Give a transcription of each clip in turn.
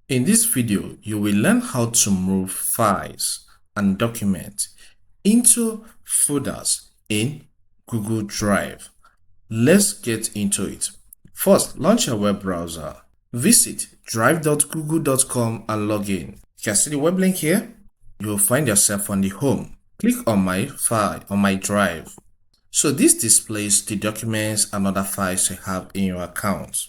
In this video, you will learn how to move files and documents into folders in Google Drive. Let's get into it. First, launch your web browser. Visit drive.google.com and log in. You can see the web link here. You will find yourself on the home. Click on my file on my drive. So this displays the documents and other files you have in your account.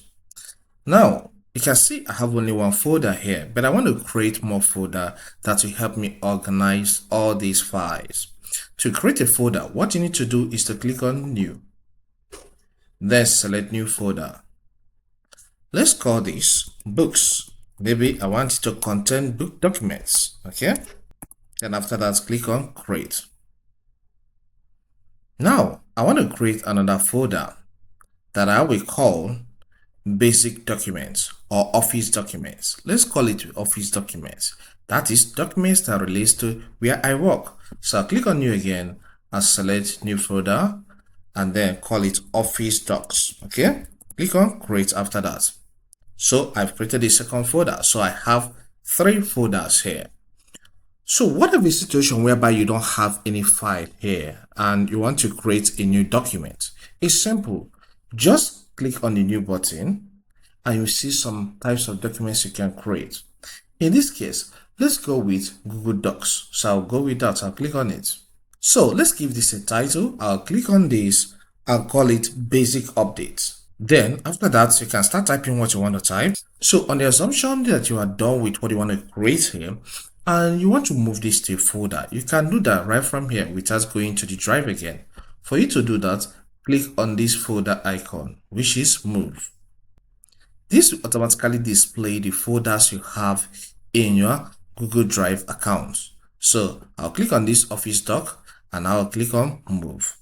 Now, you can see I have only one folder here, but I want to create more folder that will help me organize all these files. To create a folder, what you need to do is to click on New. Then select New Folder. Let's call this Books. Maybe I want it to contain book documents, okay? Then after that, click on Create. Now, I want to create another folder that I will call Basic Documents or Office Documents. Let's call it Office Documents. That is documents that relates to where I work. So I'll click on New again and select New Folder and then call it Office Docs. Okay, click on Create after that. So I've created a second folder. So I have 3 folders here. So what if a situation whereby you don't have any file here and you want to create a new document? It's simple. Just click on the New button and you see some types of documents you can create. In this case, let's go with Google Docs. So I'll go with that. I'll click on it. So let's give this a title. I'll click on this and call it Basic Updates. Then after that, you can start typing what you want to type. So on the assumption that you are done with what you want to create here, and you want to move this to a folder, you can do that right from here without going to the drive again. For you to do that, click on this folder icon, which is Move. This will automatically display the folders you have in your Google Drive account. So I'll click on this Office Doc and I'll click on Move.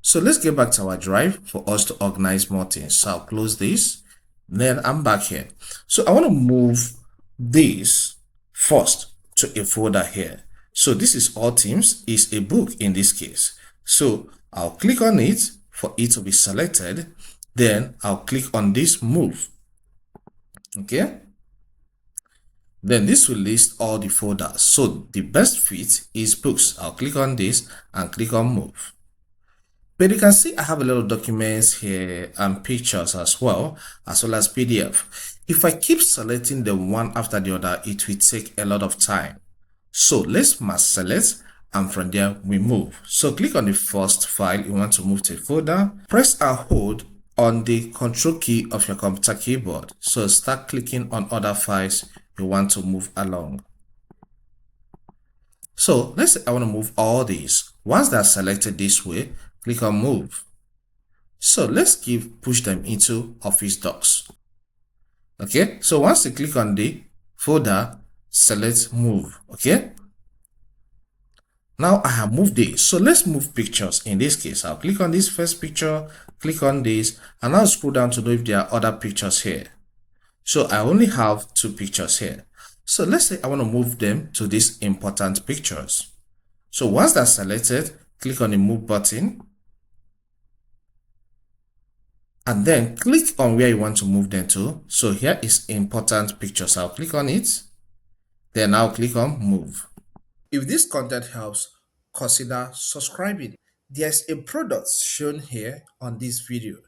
So let's get back to our drive for us to organize more things. So I'll close this. Then I'm back here. So I want to move this first to a folder here. So this is All Teams, is a book in this case. So I'll click on it for it to be selected. Then I'll click on this Move. Okay. Then this will list all the folders. So the best fit is books. I'll click on this and click on Move. But you can see I have a lot of documents here and pictures as well as PDF. If I keep selecting them one after the other, it will take a lot of time. So let's mass select and from there we move. So click on the first file you want to move to a folder. Press and hold on the control key of your computer keyboard. So start clicking on other files you want to move along. So let's say I want to move all these. Once they're selected this way, click on Move. So let's push them into Office Docs. Okay, so once you click on the folder, select Move. Okay, now I have moved this. So let's move pictures. In this case, I'll click on this first picture, click on this, and I'll scroll down to know if there are other pictures here. So I only have 2 pictures here. So let's say I want to move them to these important pictures. So once that's selected, click on the Move button and then click on where you want to move them to. So here is important pictures. I'll click on it. Then I'll click on Move. If this content helps, consider subscribing. There's a product shown here on this video.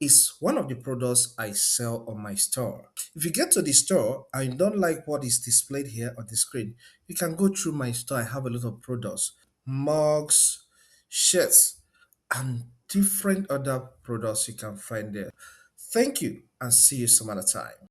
It's one of the products I sell on my store. If you get to the store and you don't like what is displayed here on the screen, you can go through my store. I have a lot of products, mugs, shirts, and different other products you can find there. Thank you and see you some other time.